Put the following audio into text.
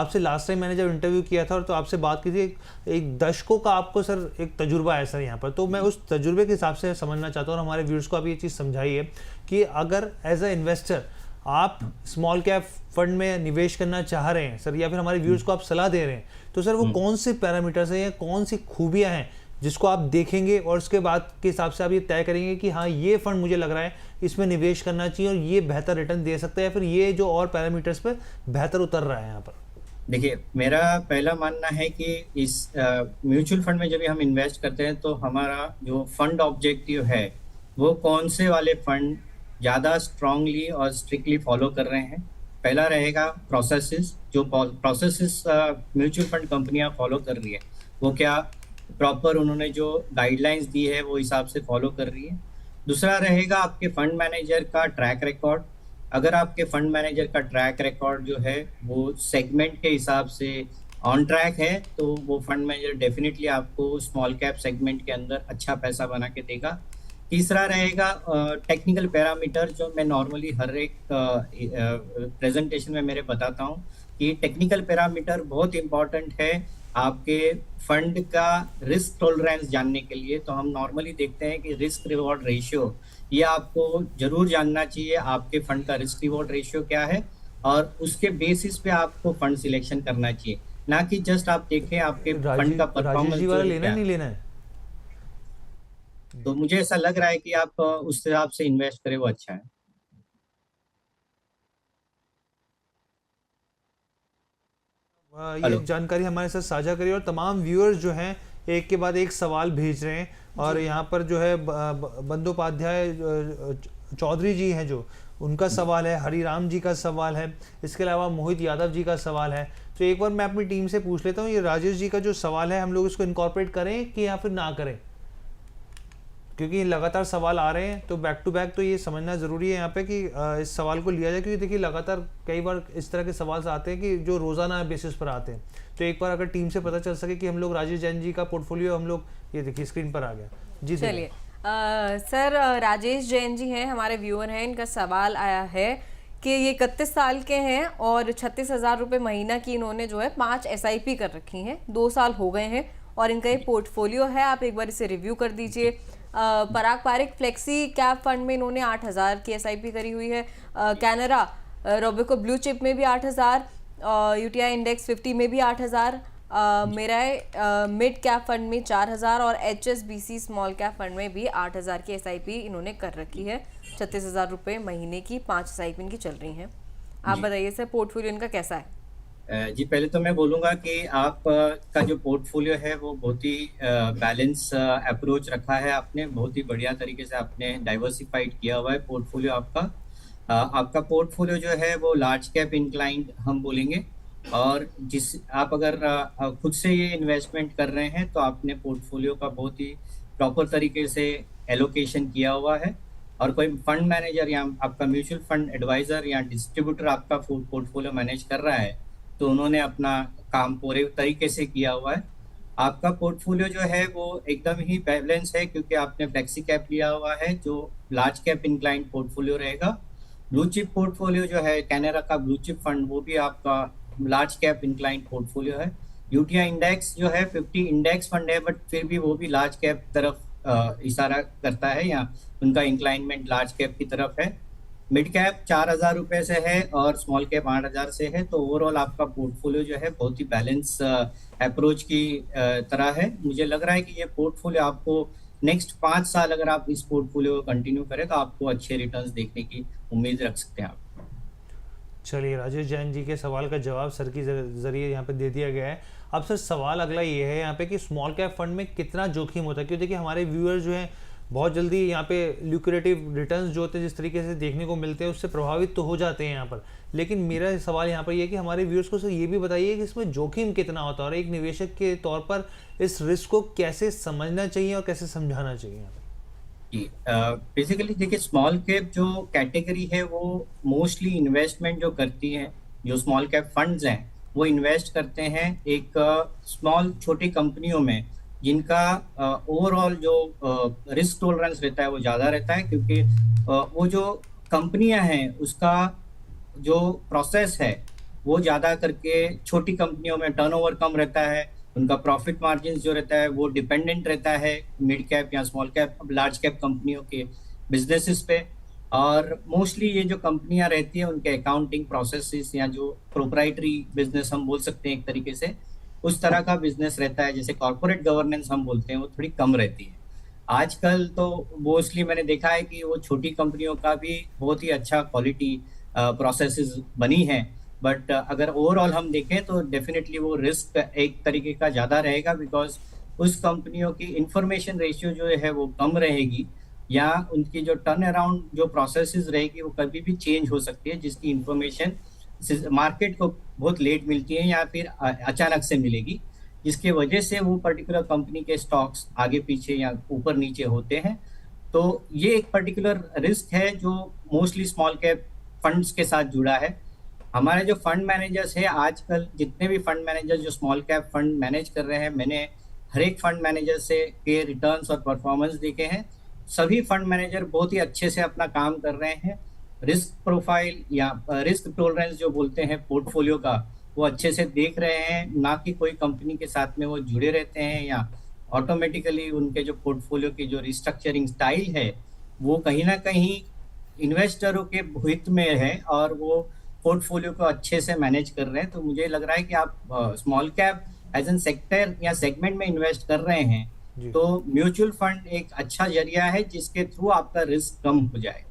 आपसे last time मैंने जब इंटरव्यू किया था और तो आपसे बात की थी, एक दशकों का आपको सर एक तजुर्बा है सर यहाँ पर, तो मैं उस तजुर्बे के हिसाब से समझना चाहता हूँ और हमारे व्यूअर्स को आप ये चीज़ समझाइए कि अगर एज अ इन्वेस्टर आप स्मॉल कैप फंड में निवेश करना चाह रहे हैं सर, या फिर हमारे व्यूअर्स को आप सलाह दे रहे हैं, तो सर वो कौन से पैरामीटर्स हैं या कौन सी खूबियां हैं जिसको आप देखेंगे और उसके बाद के हिसाब से आप ये तय करेंगे कि हाँ ये फंड मुझे लग रहा है इसमें निवेश करना चाहिए और ये बेहतर रिटर्न दे सकता है, या फिर ये जो और पैरामीटर्स पे बेहतर उतर रहा है यहाँ पर? देखिए, मेरा पहला मानना है कि इस म्यूचुअल फंड में जब भी हम इन्वेस्ट करते हैं तो हमारा जो फंड ऑब्जेक्टिव है वो कौन से वाले फंड ज़्यादा स्ट्रांगली और स्ट्रिक्टली फॉलो कर रहे हैं। पहला रहेगा प्रोसेसेस, जो प्रोसेसेस म्यूचुअल फंड कंपनियां फॉलो कर रही है वो क्या प्रॉपर उन्होंने जो गाइडलाइंस दी है वो हिसाब से फॉलो कर रही है। दूसरा रहेगा आपके फंड मैनेजर का ट्रैक रिकॉर्ड। अगर आपके फंड मैनेजर का ट्रैक रिकॉर्ड जो है वो सेगमेंट के हिसाब से ऑन ट्रैक है तो वो फंड मैनेजर डेफिनेटली आपको स्मॉल कैप सेगमेंट के अंदर अच्छा पैसा बना के देगा। तीसरा रहेगा टेक्निकल पैरामीटर, जो मैं नॉर्मली हर एक प्रेजेंटेशन में मेरे बताता हूँ कि टेक्निकल पैरामीटर बहुत इंपॉर्टेंट है आपके फंड का रिस्क टॉलरेंस जानने के लिए। तो हम नॉर्मली देखते हैं कि रिस्क रिवॉर्ड रेशियो, ये आपको जरूर जानना चाहिए आपके फंड का रिस्क रिवॉर्ड रेशियो क्या है, और उसके बेसिस पे आपको फंड सिलेक्शन करना चाहिए, ना कि जस्ट आप देखें आपके फंड का परफॉर्मेंस लेना है नहीं लेना है। तो मुझे ऐसा लग रहा है कि आप उस हिसाब से इन्वेस्ट करें वो अच्छा है। ये जानकारी हमारे साथ साझा करिए और तमाम व्यूअर्स जो हैं एक के बाद एक सवाल भेज रहे हैं, और यहाँ पर जो है बंदोपाध्याय चौधरी जी हैं जो उनका सवाल है, हरिराम जी का सवाल है, इसके अलावा मोहित यादव जी का सवाल है। तो एक बार मैं अपनी टीम से पूछ लेता हूँ, ये राजेश जी का जो सवाल है हम लोग इसको इनकॉर्पोरेट करें कि या फिर ना करें, क्योंकि लगातार सवाल आ रहे हैं तो बैक टू बैक तो ये समझना ज़रूरी है यहाँ पे कि इस सवाल को लिया जाए, क्योंकि देखिए लगातार कई बार इस तरह के सवाल आते हैं कि जो रोज़ाना बेसिस पर आते हैं। तो एक बार अगर टीम से पता चल सके कि हम लोग राजेश जैन जी का पोर्टफोलियो हम लोग, ये देखिए स्क्रीन पर आ गया जी। चलिए सर, राजेश जैन जी हैं हमारे व्यूअर हैं, इनका सवाल आया है कि ये 31 साल के हैं और 36,000 रुपये महीना की इन्होंने जो है 5 SIP कर रखी हैं, 2 साल हो गए हैं और इनका ये पोर्टफोलियो है। आप एक बार इसे रिव्यू कर दीजिए। पराग पारिक फ्लेक्सी कैप फंड में इन्होंने 8,000 की SIP करी हुई है, कैनरा रोबेको ब्लू चिप में भी 8,000, UTI इंडेक्स 50 में भी 8,000, मेरा मिड कैप फंड में 4,000 और HSBC स्मॉल कैप फंड में भी 8,000 की SIP इन्होंने कर रखी है। 36,000 रुपये महीने की 5 SIP इनकी चल रही हैं। आप बताइए सर, पोर्टफोलियो इनका कैसा है? जी, पहले तो मैं बोलूँगा कि आप का जो पोर्टफोलियो है वो बहुत ही बैलेंस अप्रोच रखा है आपने, बहुत ही बढ़िया तरीके से आपने डाइवर्सिफाइड किया हुआ है पोर्टफोलियो आपका। आपका पोर्टफोलियो जो है वो लार्ज कैप इंक्लाइंड हम बोलेंगे, और जिस आप अगर खुद से ये इन्वेस्टमेंट कर रहे हैं तो आपने पोर्टफोलियो का बहुत ही प्रॉपर तरीके से एलोकेशन किया हुआ है, और कोई फंड मैनेजर या आपका म्यूचुअल फंड एडवाइजर या डिस्ट्रीब्यूटर आपका पोर्टफोलियो मैनेज कर रहा है तो उन्होंने अपना काम पूरे तरीके से किया हुआ है। आपका पोर्टफोलियो जो है वो एकदम ही बैलेंस है, क्योंकि आपने फ्लेक्सी कैप लिया हुआ है जो लार्ज कैप इंक्लाइंड पोर्टफोलियो रहेगा। ब्लू चिप पोर्टफोलियो जो है कैनरा का ब्लू चिप फंड, वो भी आपका लार्ज कैप इंक्लाइंड पोर्टफोलियो है। यूटीआई इंडेक्स जो है 50 इंडेक्स फंड है, बट फिर भी वो भी लार्ज कैप तरफ इशारा करता है, या उनका इंक्लाइनमेंट लार्ज कैप की तरफ है। मिड कैप 4,000 रुपए से है और स्मॉल कैप 8,000 से है। तो ओवरऑल आपका पोर्टफोलियो जो है बहुत ही बैलेंस अप्रोच की तरह है। मुझे लग रहा है कि ये पोर्टफोलियो आपको नेक्स्ट 5 साल अगर आप इस पोर्टफोलियो को कंटिन्यू करें तो आपको अच्छे रिटर्न्स देखने की उम्मीद रख सकते हैं आप। चलिए, राजेश जैन जी के सवाल का जवाब सर के जरिए यहाँ पे दे दिया गया है। अब सर सवाल अगला ये है यहाँ पे कि स्मॉल कैप फंड में कितना जोखिम होता है, क्योंकि देखिए हमारे व्यूअर्स जो हैं बहुत जल्दी यहाँ पे ल्यूक्रेटिव रिटर्न्स जो होते हैं जिस तरीके से देखने को मिलते हैं उससे प्रभावित तो हो जाते हैं यहाँ पर। लेकिन मेरा सवाल यहाँ पर ये है कि हमारे व्यूअर्स को सर ये भी बताइए कि इसमें जोखिम कितना होता है और एक निवेशक के तौर पर इस रिस्क को कैसे समझना चाहिए और कैसे समझाना चाहिए। बेसिकली देखिए, स्मॉल कैप जो कैटेगरी है वो मोस्टली इन्वेस्टमेंट जो करती है, जो स्मॉल कैप फंड्स हैं वो इन्वेस्ट करते हैं एक स्मॉल छोटी कंपनियों में जिनका ओवरऑल जो रिस्क टॉलरेंस रहता है वो ज़्यादा रहता है, क्योंकि वो जो कंपनियां हैं उसका जो प्रोसेस है वो ज़्यादा करके छोटी कंपनियों में टर्नओवर कम रहता है, उनका प्रॉफिट मार्जिन जो रहता है वो डिपेंडेंट रहता है मिड कैप या स्मॉल कैप लार्ज कैप कंपनियों के बिजनेसेस पे। और मोस्टली ये जो कंपनियां रहती है उनके अकाउंटिंग प्रोसेसेस या जो प्रोप्राइटरी बिजनेस हम बोल सकते हैं एक तरीके से, उस तरह का बिजनेस रहता है, जैसे कॉर्पोरेट गवर्नेंस हम बोलते हैं, वो थोड़ी कम रहती है। आजकल तो मोस्टली मैंने देखा है कि वो छोटी कंपनियों का भी बहुत ही अच्छा क्वालिटी प्रोसेसेस बनी है, बट अगर ओवरऑल हम देखें तो डेफिनेटली वो रिस्क एक तरीके का ज़्यादा रहेगा, बिकॉज उस कंपनियों की इंफॉर्मेशन रेशियो जो है वो कम रहेगी, या उनकी जो टर्न अराउंड जो प्रोसेसेस रहेगी वो कभी भी चेंज हो सकती है, जिसकी इंफॉर्मेशन मार्केट को बहुत लेट मिलती है या फिर अचानक से मिलेगी, जिसकी वजह से वो पर्टिकुलर कंपनी के स्टॉक्स आगे पीछे या ऊपर नीचे होते हैं। तो ये एक पर्टिकुलर रिस्क है जो मोस्टली स्मॉल कैप फंड्स के साथ जुड़ा है। हमारे जो फंड मैनेजर्स है, आजकल जितने भी फंड मैनेजर जो स्मॉल कैप फंड मैनेज कर रहे हैं, मैंने हर एक फंड मैनेजर से के रिटर्न्स और परफॉर्मेंस देखे हैं। सभी फंड मैनेजर बहुत ही अच्छे से अपना काम कर रहे हैं। रिस्क प्रोफाइल या रिस्क टॉलरेंस जो बोलते हैं पोर्टफोलियो का, वो अच्छे से देख रहे हैं, ना कि कोई कंपनी के साथ में वो जुड़े रहते हैं या ऑटोमेटिकली उनके जो पोर्टफोलियो की जो रिस्ट्रक्चरिंग स्टाइल है वो कहीं ना कहीं इन्वेस्टरों के हित में है और वो पोर्टफोलियो को अच्छे से मैनेज कर रहे हैं। तो मुझे लग रहा है कि आप small cap as an sector या सेगमेंट में इन्वेस्ट कर रहे हैं तो म्यूचुअल फंड एक अच्छा जरिया है जिसके थ्रू आपका रिस्क कम हो जाए।